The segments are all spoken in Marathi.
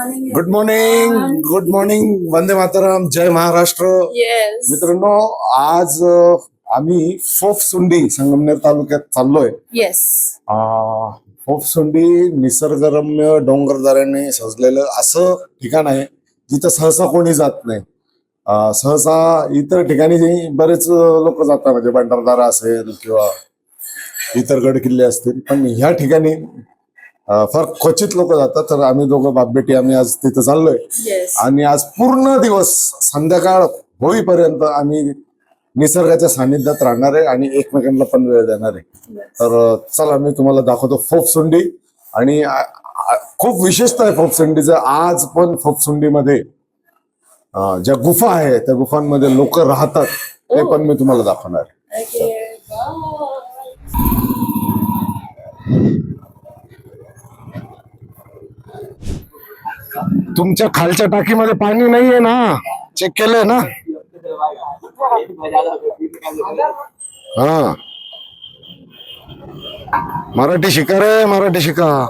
Good morning, good morning. वंदे मातरम, जय महाराष्ट्र. येस. मित्रांनो, आज आम्ही फोफसुंडी संगमनेर तालुक्यात चाललोय. येस. फोफसुंडी निसर्गरम्य डोंगरदऱ्याने सजलेलं असं ठिकाण आहे जिथं सहसा कोणी जात नाही. सहसा इतर ठिकाणी बरेच लोक जातात, म्हणजे भंडारदरा असेल किंवा इतर गड किल्ले असतील, पण ह्या ठिकाणी फार क्वचित लोक जातात. तर आम्ही दोघं बाप बेटी आम्ही आज तिथं चाललोय. येस. आणि आज पूर्ण दिवस संध्याकाळ होईपर्यंत आम्ही निसर्गाच्या सानिध्यात राहणार आहे आणि एकमेकांना पण वेळ देणार आहे. तर चला मी तुम्हाला दाखवतो फोफसुंडी. आणि खूप विशेषता आहे फोफसुंडीचं. आज पण फोफसुंडीमध्ये ज्या गुफा आहे त्या गुफांमध्ये लोक राहतात, ते पण मी तुम्हाला दाखवणार आहे. तुमच्या खालच्या टाकीमध्ये पाणी नाहीये ना? चेक केलंय ना? हा, मराठी शिका रे, मराठी शिका.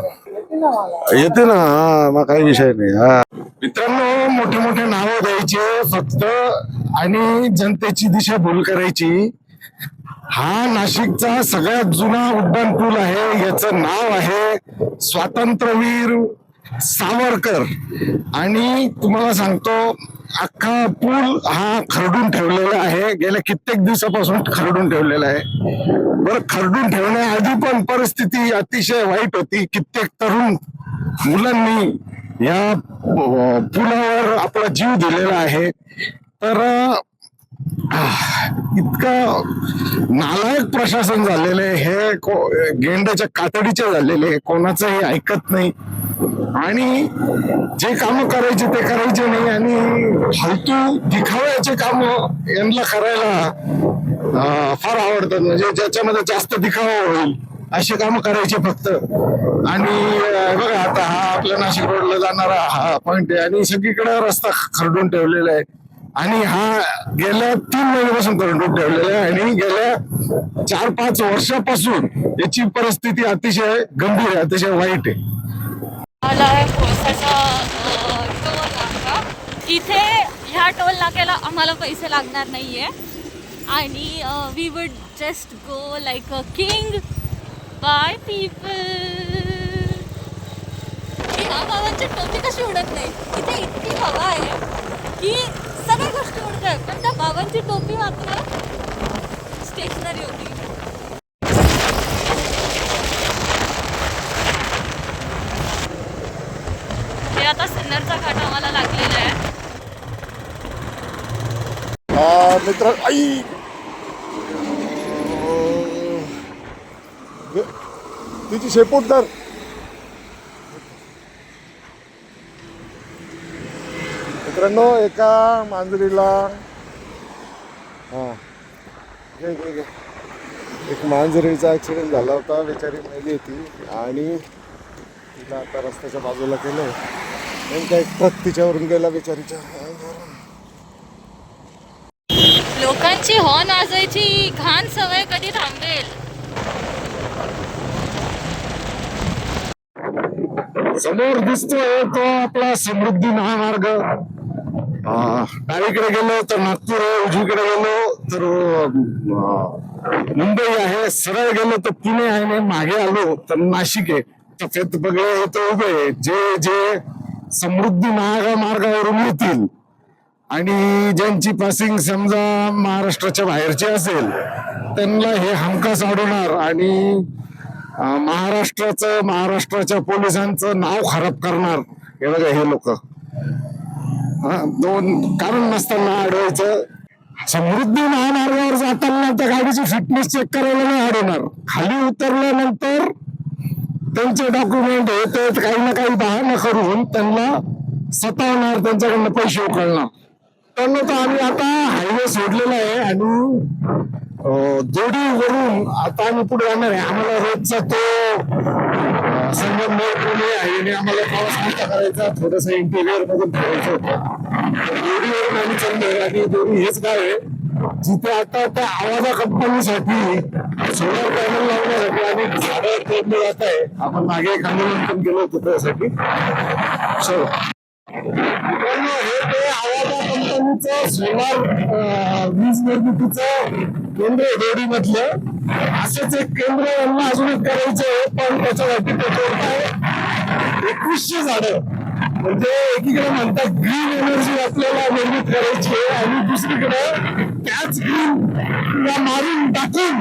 येते ना? हा, मग काही विषय नाही. हा मित्रांनो, मोठे मोठे नावं द्यायचे फक्त आणि जनतेची दिशा भूल करायची. हा नाशिकचा सगळ्यात जुना उड्डाण पूल आहे. याचं नाव आहे स्वातंत्र्यवीर सावरकर. आणि तुम्हाला सांगतो, अख्खा पूल हा खरडून ठेवलेला आहे. गेल्या कित्येक दिवसापासून खरडून ठेवलेला आहे. बरं, खरडून ठेवण्याआधी पण परिस्थिती अतिशय वाईट होती. कित्येक तरुण मुलांनी या पुलावर आपला जीव दिलेला आहे. तर इतकं नालायक प्रशासन झालेलं आहे हे, गेंड्याच्या कातडीचे झालेले आहे. कोणाचंही ऐकत नाही आणि जे काम करायचे ते करायचे नाही. आणि फालतू दिखाव्याचे काम यांना करायला फार आवडतात. म्हणजे ज्याच्यामध्ये जास्त दिखावा होईल अशी कामं करायची फक्त. आणि बघा, आता हा आपल्या नाशिक रोडला जाणारा हा पॉइंट आहे आणि सगळीकडे रस्ता खरडून ठेवलेला आहे. आणि हा गेल्या 3 महिन्यापासून खरडून ठेवलेला आहे. आणि गेल्या 4-5 वर्षापासून याची परिस्थिती अतिशय गंभीर आहे, अतिशय वाईट आहे. इथे ह्या टोल नाक्याला आम्हाला पैसे लागणार नाहीये आणि we would just go like a king by people. ह्या बाबांची टोपी कशी उडत नाही? इथे इतकी हवा आहे की सगळ्या गोष्टी उडतात, पण त्या बाबांची टोपी मात्र स्टेशनरी होती. हे आता सिन्नरचा घाट आम्हाला लागलेला आहे. मित्र, आई तिची शेपूटदार. मित्रांनो, एका मांजरीला एक मांजरीचा ऍक्सिडेंट झाला होता. बिचारी मेली होती आणि तिला आता रस्त्याच्या बाजूला केलं. नेमका एक ट्रक तिच्यावरून गेला बिचारीच्या. लोकांची हॉर्न वाजवायची घाण सवय कधी थांबेल? समोर दिसतोय तो आपला समृद्धी महामार्ग. डावीकडे गेलो तर नागपूर आहे, उजवीकडे गेलो तर मुंबई आहे, सरळ गेलो तर पुणे आहे, आणि मागे आलो तर नाशिक आहे. तर बघा इथं उभे जे जे समृद्धी महामार्गावरून येतील आणि ज्यांची पासिंग समजा महाराष्ट्राच्या बाहेरची असेल त्यांना हे हमखास अडवणार आणि महाराष्ट्राच्या पोलिसांचं नाव खराब करणार. हे बघा, हे लोक दोन कारण नसताना अडवायचं. समृद्धी महामार्गावर जाताना त्या गाडीची फिटनेस चेक करायला नाही अडवणार. खाली उतरल्यानंतर त्यांचे डॉक्युमेंट हे काही ना काही बहाणा करून त्यांना सतावणार, त्यांच्याकडनं पैसे उकळणार. त्यांना तर आम्ही आता हायवे सोडलेला आहे आणि जोडीवरून आता आम्ही पुढे जाणार आहे. आम्हाला रोजचा तो संगमनेर पुणे हायवेने आम्हाला प्रवास मोठा करायचा, थोडस इंटिरियर मधून ठेवायचं होतं. जोडीवरून आम्ही चाललोय आणि जोडी हेच गाव आहे जिथे आता त्या आवाजा कंपनीसाठी सोलर पॅनल लावण्यासाठी आणि झाडं तोडले जात आहे. आपण मागे एक आंदोलन पण केलं होतं त्यासाठी. मित्रांनो, हे ते आवाजा कंपनीचं सोलार वीज निर्मितीचं केंद्र आहे दोडीमधलं. असंच एक केंद्र यांना अजून एक करायचं आहे, पण त्याच्यासाठी ते तोडताय 2100 झाडं. म्हणजे एकीकडे म्हणतात ग्रीन एनर्जी आपल्याला निर्मित करायची आहे आणि दुसरीकडे त्याच ग्रीन मारून टाकून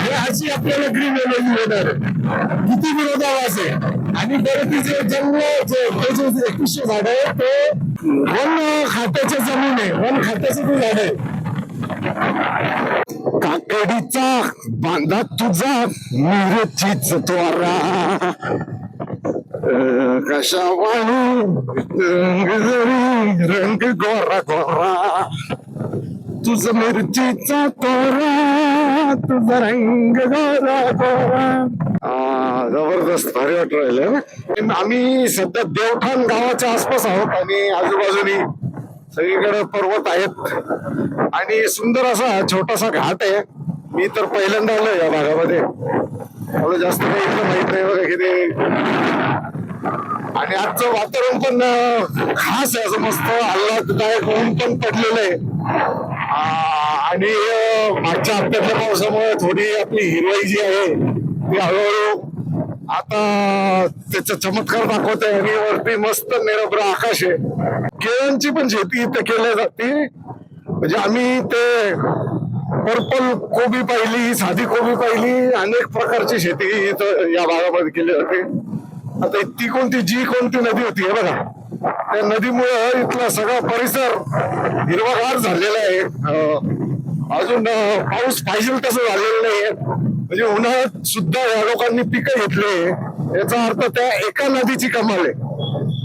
हे अशी आपल्याला ग्रीन एनर्जी होणार आहे. किती विरोधाभास आहे. आणि बरं ती जे जंगल जे 2100 झाड आहे ते वन खात्याच्या जमीन आहे, वन खात्याचं ते झाड आहे. काकडीचा बांधा तुझा मिरचीच तोरा कशा वाणी रंग गोरा गोरा तुझ मिरचीचा तोरा तुझा रंग गोरा गोरा. जबरदस्त भारी वाटू राहिलं. आम्ही सध्या देवठाण गावाच्या आसपास आहोत आणि आजूबाजूनी सगळीकडे पर्वत आहेत आणि सुंदर असा छोटासा घाट आहे. मी तर पहिल्यांदा आलोय या भागामध्ये. मला जास्त काही इथलं माहित नाही बघा किती. आणि आजचं वातावरण पण खास आहे, असं मस्त आल्हाददायक ऊन पण पडलेलं आहे. आणि मागच्या हप्त्यातल्या पावसामुळे थोडी आपली हिरवाई जी आहे ती हळूहळू आता त्याचा चमत्कार दाखवत आहे. आणि वरती मस्त निरभ्र आकाश आहे. केळ्यांची पण शेती इथे केली जाते. म्हणजे आम्ही ते पर्पल कोबी पाहिली, साधी कोबी पाहिली, अनेक प्रकारची शेती इथं या भागामध्ये केली जाते. आता ती कोणती नदी होती हे बघा, त्या नदीमुळे इथला सगळा परिसर हिरवागार झालेला आहे. अजून पाऊस पाहिजे तसं झालेलं नाही. म्हणजे उन्हाळ्यात सुद्धा या लोकांनी पिकं घेतले. याचा अर्थ त्या एका नदीची कमाल आहे.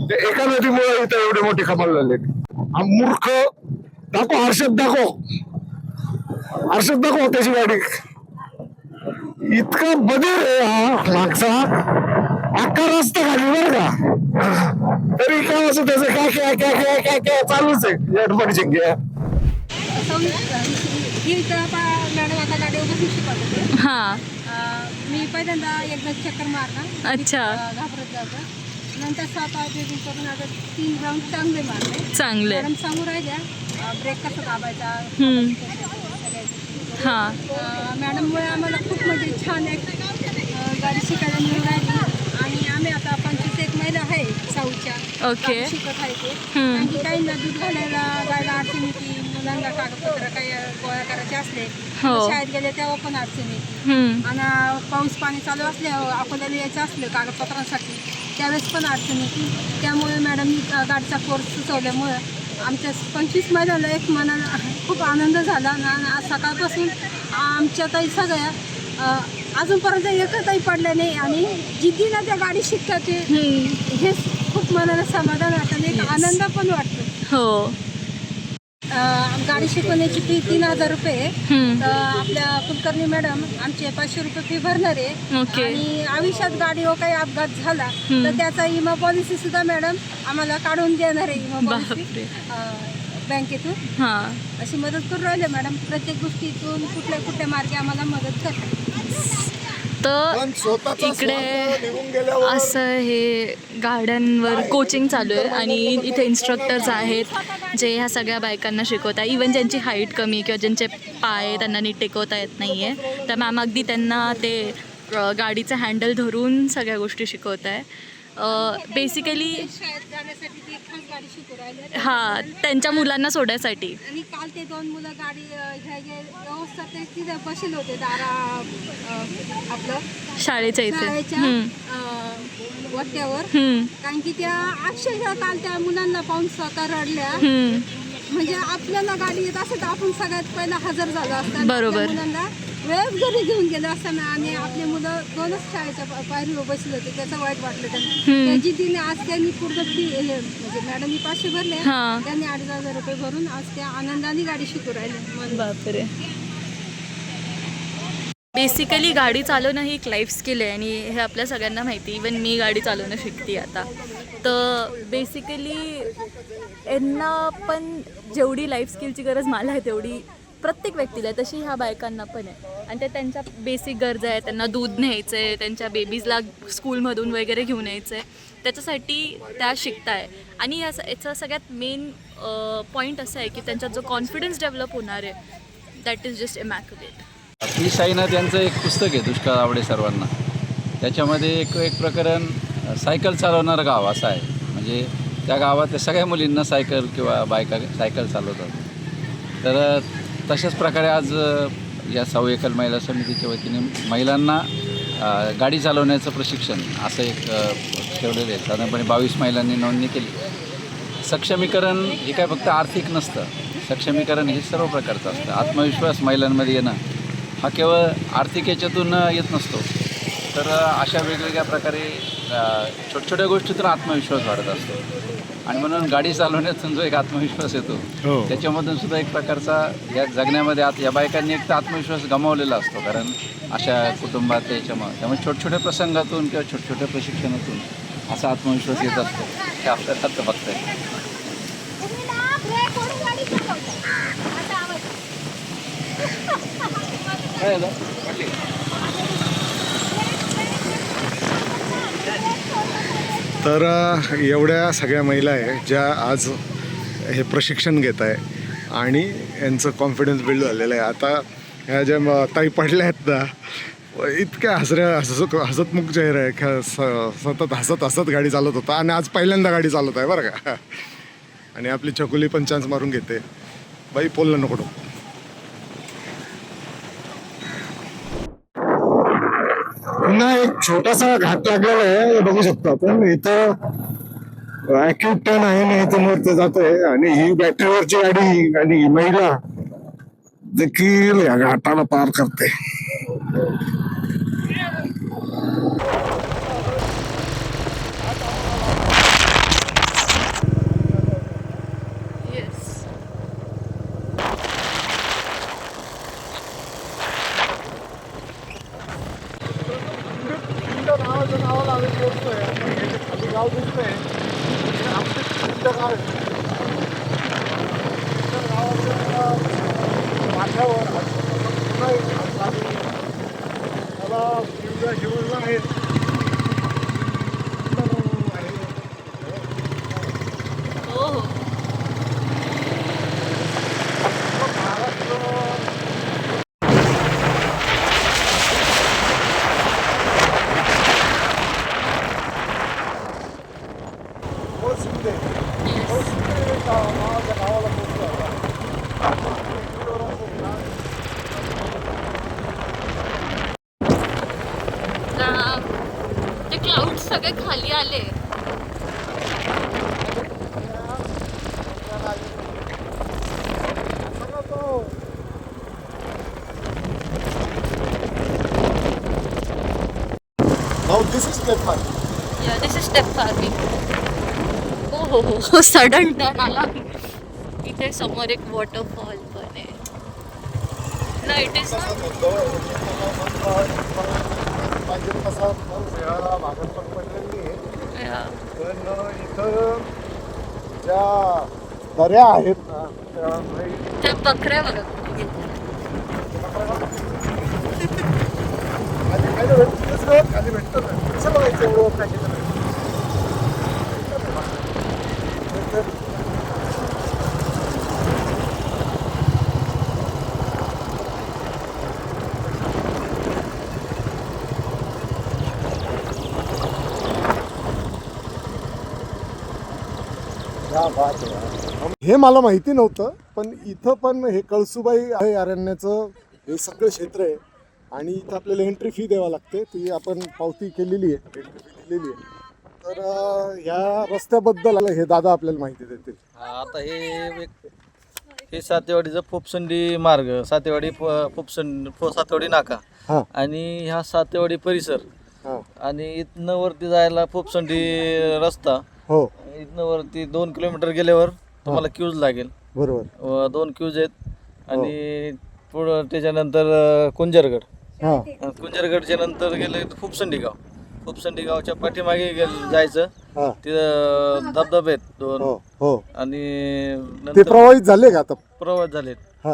त्या एका नदीमुळे इथं एवढी मोठी कमाल झाली. हा मूर्ख दाखव, हर्षद दाखव त्याची गाडी. इतका बदल आहे हा मागचा अख्खा रस्ता खाली बरं का. तरी काय असं त्याचं काय चालूच आहे गडबडची घ्या. हा, मी पहिल्यांदा एकदा चक्कर मारला. अच्छा. घाबरत जातं. नंतर 7-8 दिवस करून आता 3 राऊंड चांगले मारले. चांगले. मॅडम सांगू राहिल्या ब्रेक कसा दाबायचा. हा, मॅडममुळे आम्हाला खूप म्हणजे छान एक गाडी शिकायला मिळून राहिली. आणि आम्ही आता 25 महिला आहे साऊच्या. ओके. गाडी शिकत आहे ते. आणखी काहींना दूध घालायला जायला अडचण येते. मुलांना कागदपत्र काही गोळा करायचे असले शाळेत गेले तेव्हा पण अडचण येते. आणि पाऊस पाणी चालू असले आपल्याला यायचं असलं कागदपत्रांसाठी त्यावेळेस पण अडचण येते. त्यामुळे मॅडमनी गाडीचा कोर्स सुचवल्यामुळं आमच्या 25 महिन्याला एक मनाला खूप आनंद झाला. आणि आज सकाळपासून आमच्या ताई सगळ्या अजूनपर्यंत एकही पडल्या नाही. आणि जिद्दीनं त्या गाडी शिकतात ते हे खूप मनाला समाधान वाटतं आणि एक आनंद पण वाटतो. हो. गाडी शिकवण्याची फी 3000 रुपये. तर आपल्या कुलकर्णी मॅडम आमचे 500 रुपये फी भरणार आहे. आणि आयुष्यात गाडीवर काही अपघात झाला तर त्याचा विमा पॉलिसी सुद्धा मॅडम आम्हाला काढून देणार आहे. विमा पॉलिसी बँकेतून अशी मदत करून राहिले मॅडम. प्रत्येक गोष्टीतून कुठल्या मार्गे आम्हाला मदत करतात. तर इकडे असं हे गाड्यांवर कोचिंग चालू आहे आणि इथे इन्स्ट्रक्टर्स आहेत जे ह्या सगळ्या बायकांना शिकवत आहे. इवन ज्यांची हाईट कमी किंवा ज्यांचे पाय त्यांना नीट टेकवता येत नाही आहे तर मॅम अगदी त्यांना ते गाडीचं हँडल धरून सगळ्या गोष्टी शिकवत आहे. बेसिकली हां, त्यांच्या मुलांना सोडायसाठी. आणि काल ते 2 मुलं गाडी व्यवस्था ते तिथे बसले होते दारा आपलं शाळेच्या इथे वट्यावर. कारण की त्या अक्षरशः काल त्या मुलांना पाहून स्वतः रडल्या. म्हणजे आपल्याला गाडी येत असेल तर आपण सगळ्यात पहिला हजर झालो असता. बरोबर. मुलांना वेळच घरी घेऊन गेलं असताना आणि आपले मुलं 2च शाळेच्या पायरीवर बसले होते. त्याचं वाईट वाटलं त्यांना. त्याची तिने आज त्यांनी पूर्ण फी म्हणजे मॅडमनी 500 भरले. त्यांनी 2,500 रुपये भरून आज त्या आनंदाने गाडी शिकू राहिले. बापरे. बेसिकली गाडी चालवणं ही एक लाईफ स्किल आहे आणि हे आपल्या सगळ्यांना माहिती. इवन मी गाडी चालवणं शिकते आता. तर बेसिकली यांना पण जेवढी लाईफ स्किलची गरज मला आहे तेवढी प्रत्येक व्यक्तीला आहे तशी ह्या बायकांना पण आहे. आणि ते त्यांच्या बेसिक गरजा आहेत. त्यांना दूध न्यायचं आहे, त्यांच्या बेबीजला स्कूलमधून वगैरे घेऊन यायचं आहे. त्याच्यासाठी त्या शिकताय. आणि याचा सगळ्यात मेन पॉईंट असं आहे की त्यांच्यात जो कॉन्फिडन्स डेव्हलप होणार आहे that is just immaculate. P Sainath यांचं एक पुस्तक आहे दुष्काळ आवडे सर्वांना. त्याच्यामध्ये एक प्रकरण सायकल चालवणारं गाव असं आहे. म्हणजे त्या गावातल्या सगळ्या मुलींना सायकल किंवा बायका सायकल चालवतात. तर तशाच प्रकारे आज या साऊ एकल महिला समितीच्या वतीने महिलांना गाडी चालवण्याचं प्रशिक्षण असं एक ठेवलेलं आहे. साधारणपणे 22 महिलांनी नोंदणी केली. सक्षमीकरण हे काय फक्त आर्थिक नसतं. सक्षमीकरण हे सर्व प्रकारचं असतं. आत्मविश्वास महिलांमध्ये येणं हा केवळ आर्थिक याच्यातून येत नसतो. तर अशा वेगवेगळ्या प्रकारे छोट्या गोष्टीतून आत्मविश्वास वाढत असतो. आणि म्हणून गाडी चालवण्यातून जो एक आत्मविश्वास येतो त्याच्यामधून सुद्धा एक प्रकारचा या जगण्यामध्ये या बायकांनी एक तर आत्मविश्वास गमावलेला असतो. कारण अशा कुटुंबात त्यामुळे छोट्या प्रसंगातून किंवा छोट्या प्रशिक्षणातून असा आत्मविश्वास येत असतो. हे आपल्याला आता बघता येईल. तर एवढ्या सगळ्या महिला आहे ज्या आज हे प्रशिक्षण घेत आहे आणि यांचं कॉन्फिडन्स बिल्ड झालेलं आहे. आता ह्या ज्या ताई पडल्या आहेत ना, इतक्या हसतमुख चेहरा आहे, सतत हसत गाडी चालवत होता आणि आज पहिल्यांदा गाडी चालवत आहे बरं का. आणि आपली चकुली पण चान्स मारून घेते. बाई पोलला नको. पुन्हा एक छोटासा घाट लागलेला आहे बघू शकतो आपण. इथं ॲक्यूट टर्न आहे ना, इथून वरती जातोय आणि ही बॅटरीवरची गाडी आणि ही महिला देखील या घाटाला पार करते. ते क्लाउड सगळे खाली आले. This is step farming. Yeah, this is step farming. हो सडन टर्न आला. इथे समोर एक वॉटरफॉल पण आहे. नाही इट इज पण इथं ज्या दऱ्या आहेत ना त्या बकऱ्या बघा. खाली भेटतं ना, कसं बघायचं एवढं पॅकेज. हे मला माहिती नव्हतं, पण इथं पण हे कळसुबाई आहे अरण्याचं हे सगळं क्षेत्र आहे. आणि इथं आपल्याला एंट्री फी द्यावी लागते. ती आपण पावती केलेली आहे, एंट्री फी दिलेली आहे. तर ह्या रस्त्याबद्दल हे दादा आपल्याला माहिती देतील. आता हे सातेवाडीचा फोपसंडी मार्ग, सातेवाडी सातेवाडी नाका आणि ह्या सातेवाडी परिसर आणि इथनं वरती जायला फोपसंडी रस्ता. हो, इथनं वरती 2 किलोमीटर गेल्यावर तुम्हाला क्यूज लागेल. बरोबर, 2 क्यूज आहेत. आणि पुढं त्याच्यानंतर कुंजरगड. कुंजरगडच्या नंतर गेलं फुपसंडी गाव. फुपसंडी गावच्या पाठीमागे जायचं. तिथं धबधबे आहेत 2. आणि ते प्रवाहित झाले का आता? प्रवाहित झालेत.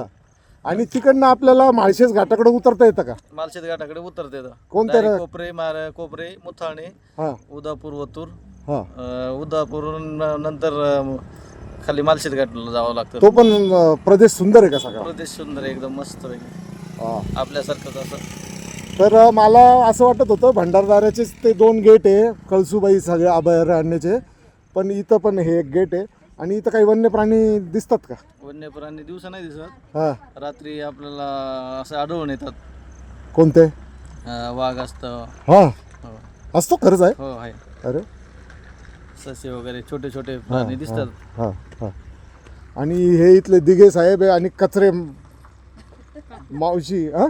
आणि तिकडनं आपल्याला माळशेज घाटाकडे उतरता येतं का? माळशेज घाटाकडे उतरता येतं. कोणत्या? कोपरे, मुथाणे, उदापूर, वतूर हां उदापूरहून नंतर खाली मालशेत घाटला जावं लागतं. तो पण प्रदेश सुंदर आहे का सगळा? प्रदेश सुंदर आहे, एकदम मस्त हां. आपल्यासारखंच असं. तर मला असं वाटत होतं भंडारदाऱ्याचेच ते 2 गेट आहे कळसुबाई सगळे अभयारण्याचे, पण इथं पण हे एक गेट आहे. आणि इथं काही वन्य प्राणी दिसतात का? वन्य प्राणी दिवसा नाही दिसत, हां. रात्री आपल्याला असं आढळून येतात. कोणते? वाघ असतं. हां हो असतो, खरंच आहे? हो आहे. अरे ससे वगैरे छोटे छोटे प्राणी दिसतात. हां हां. आणि हे इथले दिघे साहेब आहे आणि कचरे मावशी, हां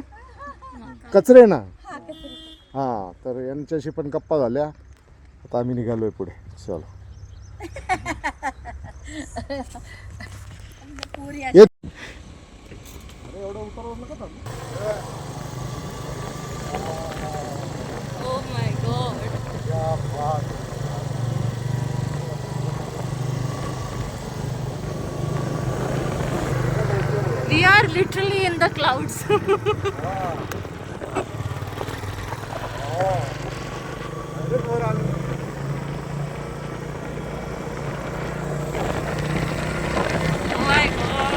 कचरे ना, हां. तर यांच्याशी पण गप्पा झाल्या. आता आम्ही निघालोय पुढे. चलो Oh my god. We are literally in the clouds. Oh my god.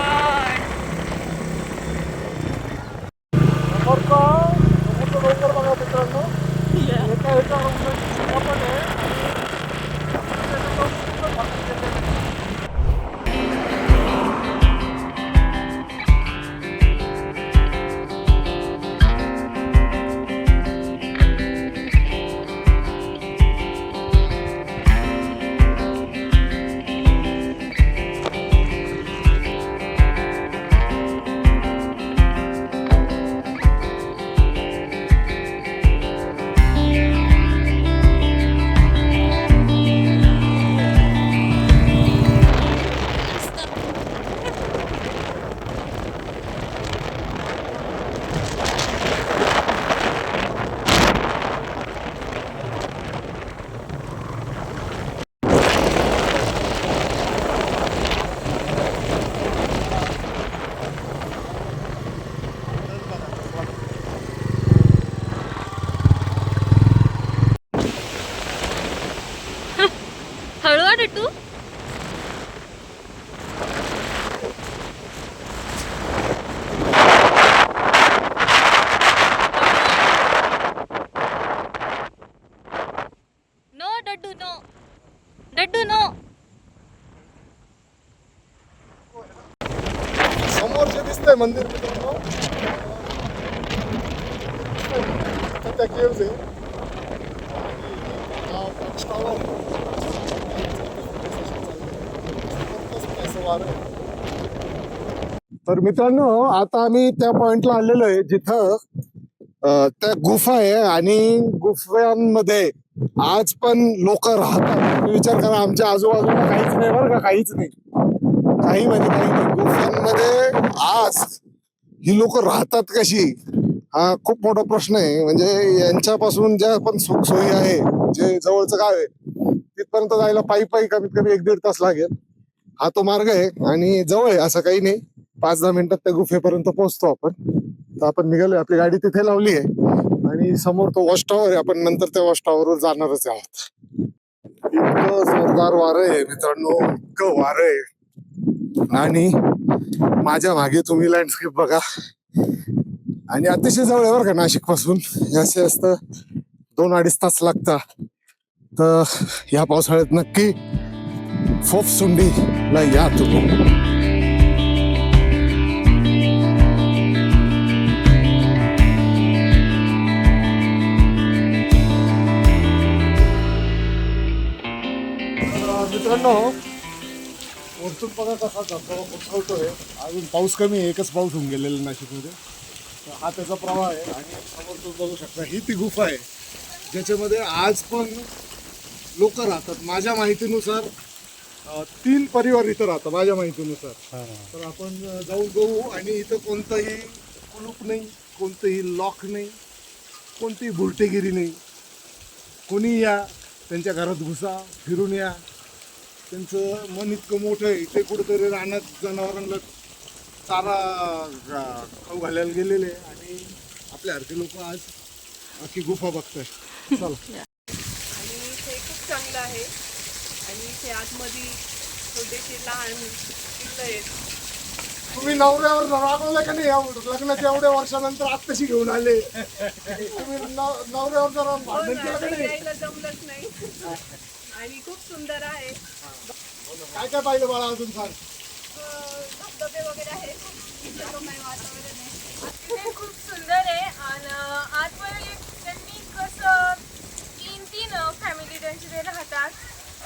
हळू टू. नो डड्डू नो, डड्डू नो. समोर जे दिसतंय मंदिर मित्रांनो, त्या caves आहे. तर मित्रांनो आता आम्ही त्या पॉइंटला आलेलो आहे जिथं त्या गुफा आहे आणि गुफांमध्ये आज पण लोक राहतात. तुम्ही विचार करा, आमच्या आजूबाजूला काहीच नाही बरं का, काहीच नाही, काही म्हणजे काही नाही. गुफांमध्ये आज ही लोक राहतात कशी, हा खूप मोठा प्रश्न आहे. म्हणजे यांच्यापासून ज्या पण सुखसोयी आहे, जे जवळचं गाव आहे तिथपर्यंत जायला पायी पायी कमीत कमी 1-1.5 तास लागेल. हा तो मार्ग आहे आणि जवळ आहे, असं काही नाही. 5-10 मिनिटात त्या गुफेपर्यंत पोहोचतो आपण. तर आपण निघालोय, आपली गाडी तिथे लावली आहे आणि समोर तो वॉच टॉवर आहे. आपण नंतर त्या वॉच टॉवरवर जाणारच आहोत. इतकं जोरदार वारं आहे मित्रांनो, इतकं वारं आहे. आणि माझ्या मागे तुम्ही लँडस्केप बघा. आणि अतिशय जवळ आहे बरं का नाशिक पासून. असे असतं 2-2.5 तास लागतात. तर या पावसाळ्यात नक्की फोफसुंडीला या तुम्ही. मित्रांनो वरतून बघा कसा धबधबा कोसळतोय. अजून पाऊस कमी आहे, एकच पाऊस होऊन गेलेला नाशिकमध्ये. तर हा त्याचा प्रवाह आहे. आणि समोर तुम्ही बघू शकता, ही ती गुफा आहे ज्याच्यामध्ये आज पण लोक राहतात. माझ्या माहितीनुसार 3 परिवार इथं राहतात माझ्या माहितीनुसार. तर आपण जाऊन बघू. आणि इथं कोणतंही कुलूप नाही, कोणतंही लॉक नाही, कोणतीही भुरटेगिरी नाही. कोणी या, त्यांच्या घरात घुसा, फिरून या. त्यांचं मन इतकं मोठं आहे, इथे कुठेतरी रानात जनावरांना चारा खाऊ घालायला गेलेले. आणि आपल्यासारखे लोक आज अख्खी गुफा बघताय. चला. आणि ते खूप चांगलं आहे. आणि इथे आतमध्ये छोटेसे लहान पिल्लं आहेत. तुम्ही नवऱ्यावर रागवलं का नाही लग्नाच्या एवढ्या वर्षानंतर आत्ताशी घेऊन आले तुम्ही नवऱ्यावर जरा भांडण केलं का नाही यायला जमलंच नाही. आणि खूप सुंदर आहे. काय काय पाहिलं बाळा अजून सांग धबधबे वगैरे आहे. खूप निसर्गमय वातावरण आहे. तिथे खूप सुंदर आहे. आणि आतमध्ये त्यांनी कसं तीन फॅमिली त्यांची ते राहतात.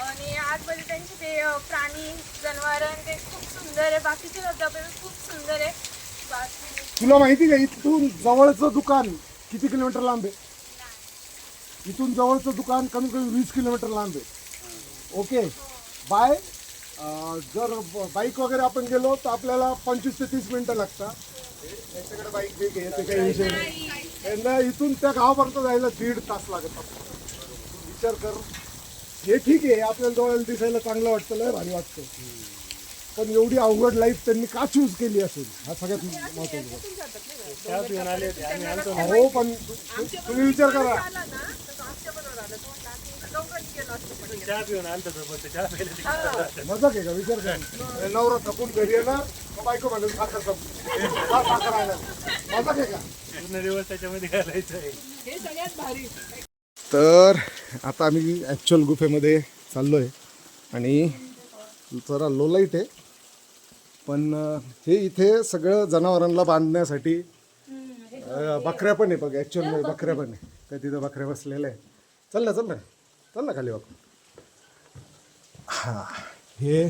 आणि आतमध्ये त्यांचे ते प्राणी जनावर ते खूप सुंदर आहे. बाकीचे धबधबे खूप सुंदर आहे. बाकी तुला माहिती का इथून जवळचं दुकान किती किलोमीटर लांब आहे इथून जवळचं दुकान कमीत कमी 20 किलोमीटर लांब आहे ओके बाय जर बाईक वगैरे आपण गेलो तर आपल्याला 25 ते 30 मिनिटं लागतात याच्याकडे बाईक बिक याचे काही विषय नाही यांना इथून त्या गावापर्यंत जायला 1.5 तास लागत विचार कर हे ठीक आहे आपल्याला डोळ्याला दिसायला चांगलं वाटतं लय भारी वाटतं पण एवढी अवघड लाईफ त्यांनी का चूज केली असेल हा सगळ्यात महत्त्वाचा हो पण तुम्ही विचार करा मजाक आहे का विचार करा नवरा थकून घरी येणार मग बायको म्हणून साखर साखर आणणार मजाक आहे का दिवस त्याच्यामध्ये घालायचं आहे. हे सगळ्यात भारी. तर आता आम्ही ॲक्च्युअल गुफेमध्ये चाललो आहे आणि जरा लो लाईट आहे पण हे इथे सगळं जनावरांना बांधण्यासाठी बकऱ्या पण आहे बघ ॲक्च्युअल बकऱ्या पण आहे त्या तिथं बकऱ्या बसलेल्या आहे चल ना खाली वाकून हां हे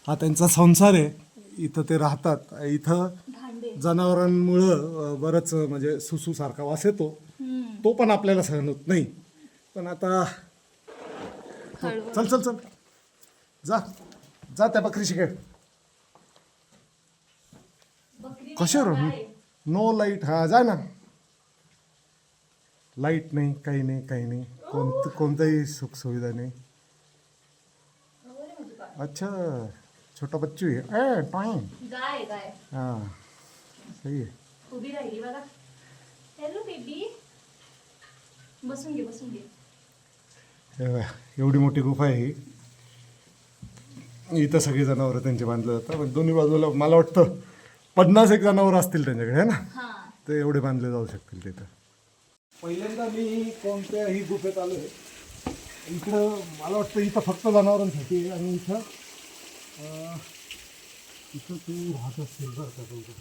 हा त्यांचा संसार आहे इथं ते राहतात इथं जनावरांमुळं बरंच म्हणजे सुसूसारखा वास येतो तो पण आपल्याला सहन होत नाही पण आता चल जा त्या बकरीशी खेळ कशावर नो लाईट हा जा ना लाईट नाही काही नाही कोणताही सुख सुविधा नाही अच्छा छोटा बच्चू आहे टाइम गाय हां सही आहे उभी राहिली बघा. Hello baby. बसून घे. एवढी मोठी गुफा आहे ही इथं सगळी जनावरं त्यांचे बांधले जातात पण दोन्ही बाजूला मला वाटतं 50 एक जनावरं असतील त्यांच्याकडे है ना ते एवढे बांधले जाऊ शकतील तिथं पहिल्यांदा मी कोणत्याही गुफेत आलो आहे इकडं मला वाटतं इथं फक्त जनावरांसाठी आहे आणि इथं तू राहत असतील बरं का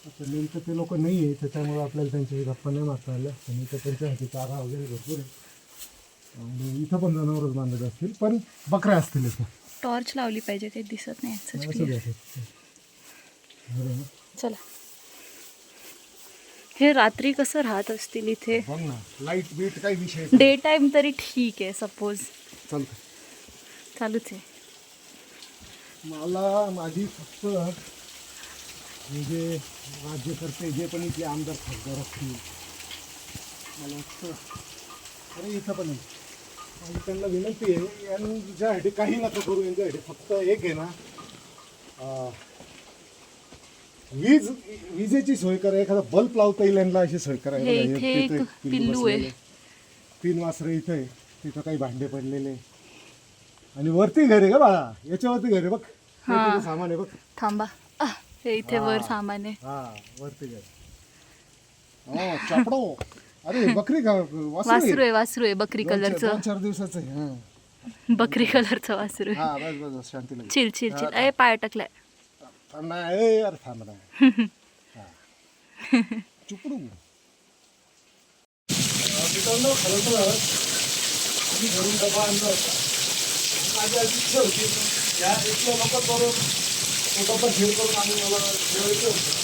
आता नेमकं ते लोक नाही आहे त्याच्यामुळे आपल्याला त्यांच्याशी गप्पा नाही मारता आल्या आणि इथं त्यांच्यासाठी चारा वगैरे भरपूर आहे आणि इथं पण जनावरच बांधत असतील पण बकऱ्या असतील इथं टॉर्च लावली पाहिजे काही दिसत नाही चला. हे रात्री कसं राहत असतील इथे बघ ना लाईट बीट काही विषय डे टाइम तरी ठीक आहे सपोज चालतं चालूच आहे. मला माझी फक्त म्हणजे राज्यकर्ते जे पण इथले आमदार खासदार असतील मला वाटतं अरे इथं पण आहे आणि त्यांना विनंती आहे यांच्यासाठी काही नका करू यांच्यासाठी फक्त एक आहे ना विजेची सोय करा एखादा बल्ब लावता येईल यांना अशी सोय करा हे इथे एक पिल्लू आहे 3 वासरे इथं आहे तिथं काही भांडे पडलेले आणि वरती घर आहे का बाळा याच्यावरती घर आहे बघ हे सामान आहे बघ थांबा. हे इथे वर सामान आहे. हा वरती घर चपडो अरे बकरी का वासरू आहे बकरी कलरचं 4 दिवसाचं आहे बकरी कलरचं वासरू आहे. हा बस शांती लागली चिल ए पाय टाकलाय. थांब ना अरे थांब ना चुपडू मित्रांनो खरं तर मी घरून डबा आणला होता माझी अशी इच्छा होती या इथल्या लोकांबरोबर तो डबा घेऊन करून आम्ही मला जेवायचं होतं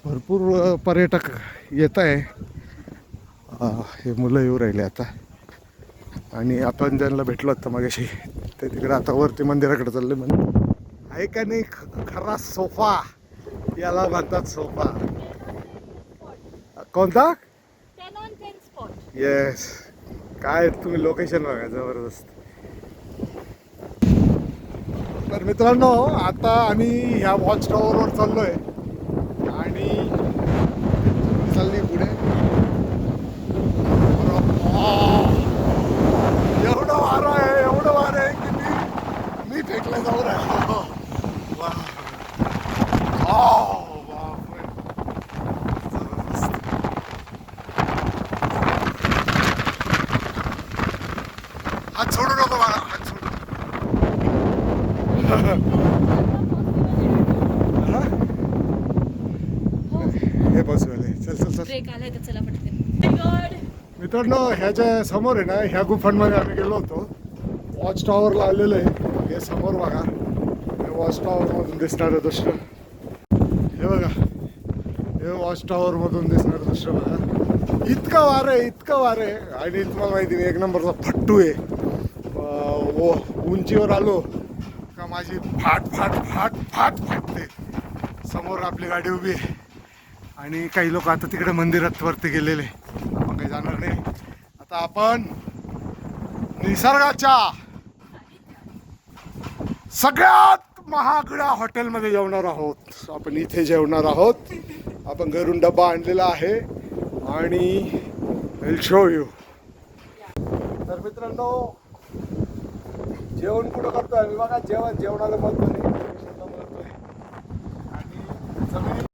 भरपूर पर्यटक येत आहे हे मुलं येऊ राहिले आता आणि आपण ज्यांना भेटलो होतं मगाशी ते तिकडे आता वरती मंदिराकडे चालले म्हणजे आहे का नाही खरा सोफा याला म्हणतात सोफा कोणता येस काय तुम्ही लोकेशन बघा जबरदस्त. तर मित्रांनो आता आम्ही ह्या वॉच टॉवरवर चाललोय आणि चालली पुढे. एवढं वारं आहे की मी फेकला जाऊ राहिलो. बापरे. जबरदस्त. हात सोडू नको मला, हात सोडू. हे बसवाले चल चल चल. ब्रेक आलाय तर चला पटकन. मित्रांनो ह्याच्या समोर आहे ना, ह्या गुफांमध्ये आम्ही गेलो होतो. वॉच टॉवरला आलेलो आहे. हे समोर बघा, हे वॉच टॉवरमधून दिसणारं दृश्य. हे बघा, हे वॉच टॉवरमधून दिसणारं दृश्य बघा. इतकं वारं आहे आणि तुम्हाला माहिती नाही, एक नंबरचा फट्टू आहे. उंचीवर आलो का माझी फाट फाटते. समोर आपली गाडी उभी आहे आणि काही लोक आता तिकडे मंदिरात वरती गेलेले. आपण काही जाणार नाही. आता आपण निसर्गाच्या सगळ्यात महागड्या हॉटेलमध्ये जेवणार आहोत. आपण इथे जेवणार आहोत. आपण घरून डब्बा आणलेला आहे आणि विल शो यू. तर मित्रांनो जेवण कुठं करतोय आम्ही बघा. जेवणाला महत्व नाही, महत्व आहे. आणि सगळी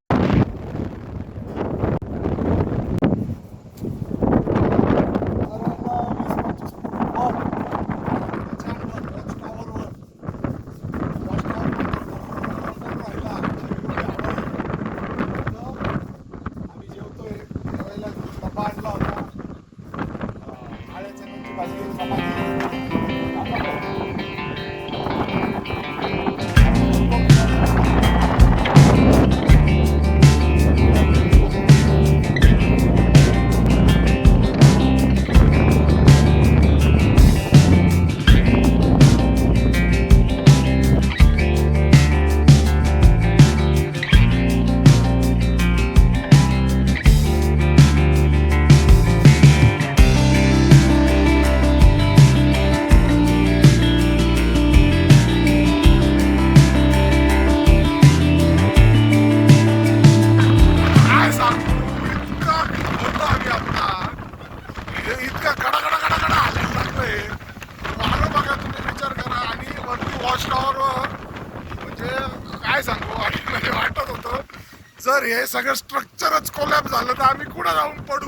जर हे सगळं स्ट्रक्चरच कोलॅप झालं तर आम्ही कुठं जाऊन पडू.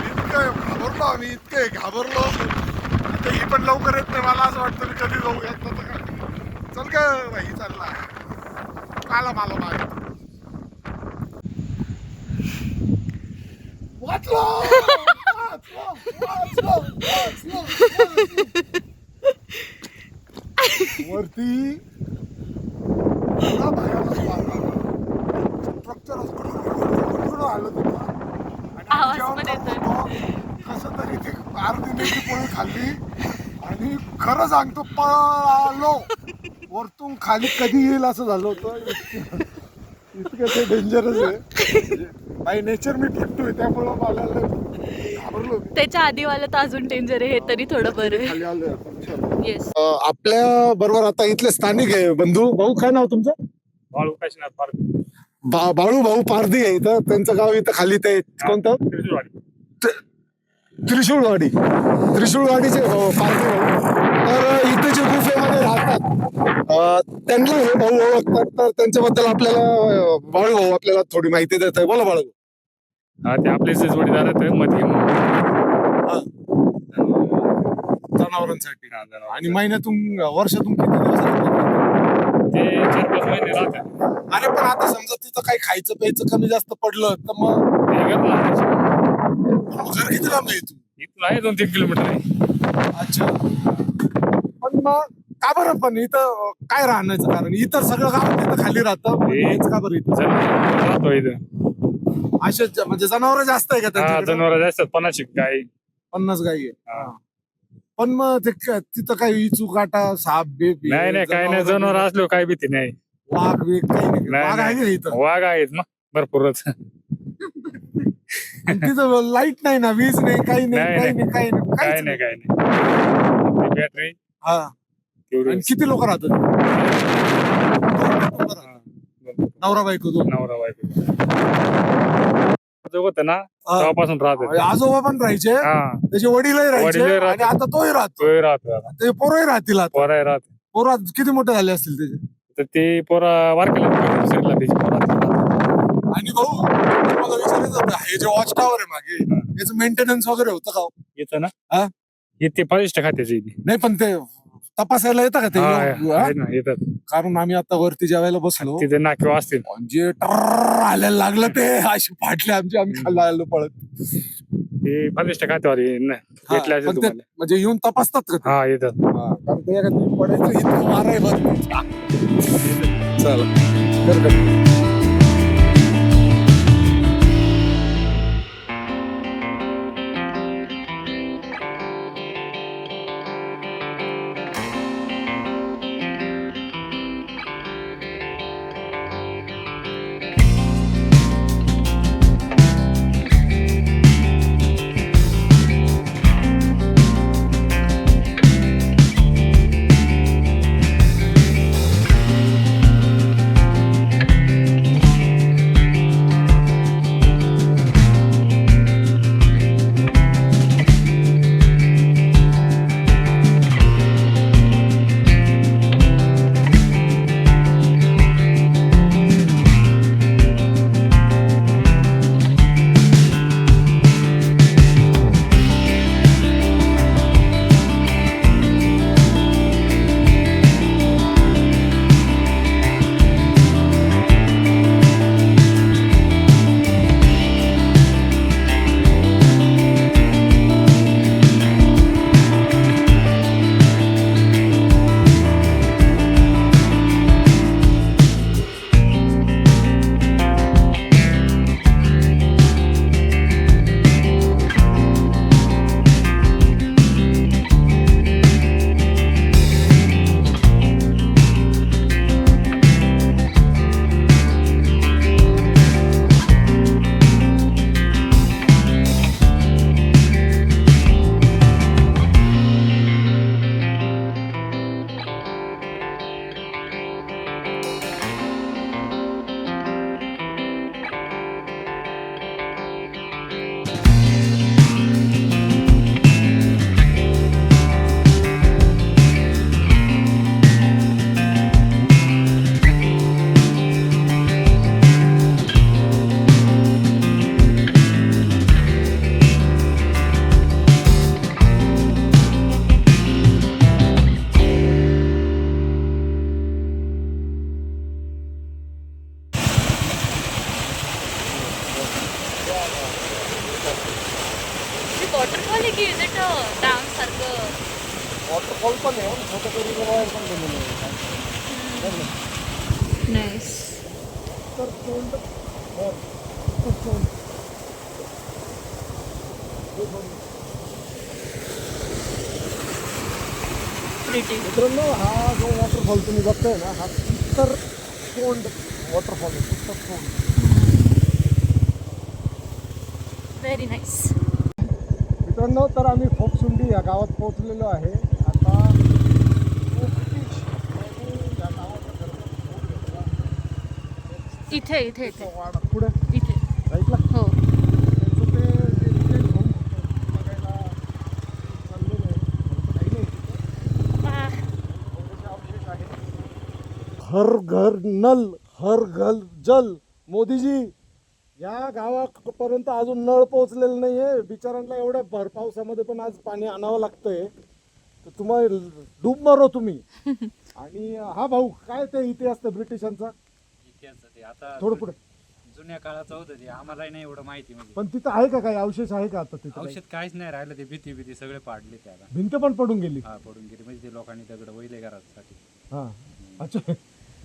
इतकं घाबरलो आम्ही, इतके घाबरलो. आता ही पण लवकर येत नाही. मला असं वाटतं मी कधी जाऊ येत नव्हतं का. चल का बाई चालला आला मला मागे. वरती आवाज पण येतोय. कसं तरी ते अर्धी मेथी पोळी खाल्ली आणि खरं सांगतो पळालो. वरतून खाली कधी येईल असं झालं होतं. इतकं ते डेंजरस आहे. बाय नेचर मी फट्टू त्यामुळं मला घाबरलो. त्याच्या आधीवाला तर अजून डेंजर आहे, हे तरी थोडं बरं आहे. खाली आलोय. येस. आपल्या बरोबर आता इथले स्थानिक आहे बंधू. भाऊ काय नाव तुमचं? बाळू काशीनाथ पार्क, बाळू भाऊ पारधी आहे इथं. त्यांचं गाव इथं खाली ते कोणतं त्रिशूळवाडी. त्रिशूळवाडीचे पारधी भाऊ. तर इथे जे गुफेमध्ये राहतात त्यांना हे भाऊ ओळखतात. तर त्यांच्याबद्दल आपल्याला बाळू भाऊ आपल्याला थोडी माहिती देत आहे. बोला बाळू. हा ते आपले जोडीदार आहेत मध्ये जनावरांसाठी. आणि महिन्यातून वर्षातून किती दिवस राहतात? ते 4-5 महिने राहतात. अरे पण आता समजा तिथं काही खायचं प्यायचं कमी जास्त पडलं तर मग ते घर लांब घर किती लांब आहे तू? इथून आहे 2-3 किलोमीटर आहे. अच्छा. पण मग का बरं पण इथं काय राहण्याचं कारण? इतर सगळं गाव तिथं खाली राहतं, हेच का बरं इथं? जनावर राहतो इथं. असेच म्हणजे जनावर जास्त आहे का हा त्यांच्याकडे? जनावर जास्त 50 गाई. 50 गाई आहे. हा. पण मग ते तिथं काही इचू काटा साप बीप नाही काही नाही. जनावर असलो काही भीती नाही. वाघ बीघ काही नाही. नाही, वाघ आहे नाही. का इथं? वाघ आहेत मग भरपूरच. आणि तिथं लाईट नाही ना, वीज नाही, काही नाही, नाही, काही नाही, काही नाही, काय काहीच नाही काय नाही बॅटरी हा. आणि किती लोक राहतात? नवरा बायको दोन. नवरा बायको होतं ना हा. तेव्हापासून राहत आजोबा पण राहायचे, हा त्याचे वडीलही राहायचे, वडीलही राहतात. आणि आता तोही राहतो, तोही राहतो आता. ते पोरही राहतील आता. पोरा राहत पोरं किती मोठे झाले असतील त्याचे? तर ते पोरा वारकेला दुसरीला त्याची पोरा आणि भाऊ मला विचारायचं होतं, हे जे वॉच टावर आहे मागे, याचं मेंटेनन्स वगैरे होतं का हो? येतं ना हा? येते 5% खात्याची नाही, पण ते तपासायला येतं का ते? हा? येतात कारण आम्ही आता वरती जेवायला बसलो, तिथे नाकेवा असतील म्हणजे टर्र आल्याला लागलं ते, अशी फाटले आमची, आम्ही खाल्ला आलो पळत. ते 5% खात्यावर हा, भेटले असेल पण ते तुम्हाला म्हणजे येऊन तपासतात का ते? हा येतात हा, कारण ते एका दिवशी पडायचं इतकं मार आहे बरं. चला कर कर. वॉटरफॉल आहे की इज इट डॅम सारखं? वॉटरफॉल पण आहे, छोटं तरी पण बनवलेलं आहे. नाईस. तर तोंड मित्रांनो, हा जो वॉटरफॉल तुम्ही बघताय ना, हा उत्तर तोंड वॉटरफॉल आहे. उत्तर तोंड. Very nice. मित्रांनो, तर आम्ही फोकसुंडी या गावात पोहोचलेलो आहे. आता इथे इथे इथे वाडा पुढे इथे राईटला हो. त्यांचं ते जे रिटेल होम बघायला चाललेलं आहे. काही नाही तिथे. थोडेसे अवशेष आहेत. हर घर नल, हर घर जल. मोदीजी, या गावापर्यंत अजून नळ पोहोचलेलं नाहीये. बिचारांना एवढ्या भर पावसामध्ये पण आज पाणी आणावं लागतंय. तर तुम्हाला डूब मारो तुम्ही. आणि हा भाऊ, काय ते इतिहास त्या ब्रिटिशांचा? आता थोडं पुढे. जुन्या काळाचं होतं ते, आम्हाला नाही एवढं माहिती. म्हणजे पण तिथं आहे का काही अवशेष आहे का आता तिथं काही? औषध काहीच नाही राहिलं, ते भीती सगळे पाडले त्याला. भिंत पण पडून गेली. हा, पडून गेली. म्हणजे ते लोकांनी दगड वहिले घरासाठी. हा, अच्छा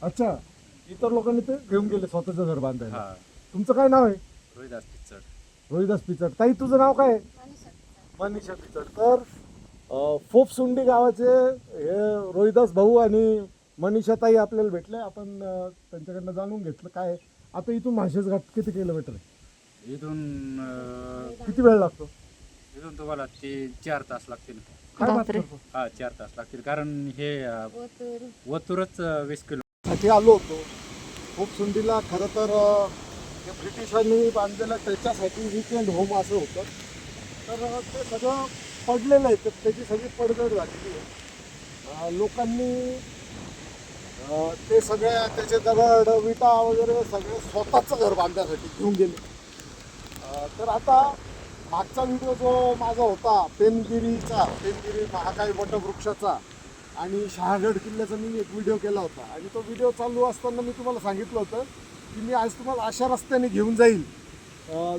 अच्छा. इतर लोकांनी ते घेऊन गेले स्वतःचं घर बांधायला. हा, तुमचं काय नाव आहे? रोहिदास पिचड. रोहिदास पिचड. ताई, तुझं नाव काय आहे? मनीषा पिचड. तर फोपसुंडी गावाचे हे रोहिदास भाऊ आणि मनीषा ताई आपल्याला भेटले. आपण त्यांच्याकडनं जाणून घेतलं काय आहे. आता इथून माळशेज घाट किती किलोमीटर आहे? इथून किती वेळ लागतो? इथून तुम्हाला 4 तास लागतील. काय बात बापरे. करतो? हा 4 तास लागतील कारण हे वतूरच 20 किलो. साठी आलो होतो. खूपसुंडीला खरं तर ते ब्रिटिशांनी बांधलेलं त्याच्यासाठी वीकेंड होम असं होतं. तर ते सगळं पडलेलं आहे, तर त्याची सगळी पडझड झालेली आहे. लोकांनी ते सगळ्या त्याचे दगड विटा वगैरे सगळे स्वतःचं घर बांधण्यासाठी घेऊन गेले. तर आता मागचा व्हिडिओ जो माझा होता पेनगिरी महाकाय वटवृक्षाचा आणि शहागड किल्ल्याचा मी एक व्हिडिओ केला होता आणि तो व्हिडिओ चालू असताना मी तुम्हाला सांगितलं होतं की मी आज तुम्हाला अशा रस्त्याने घेऊन जाईल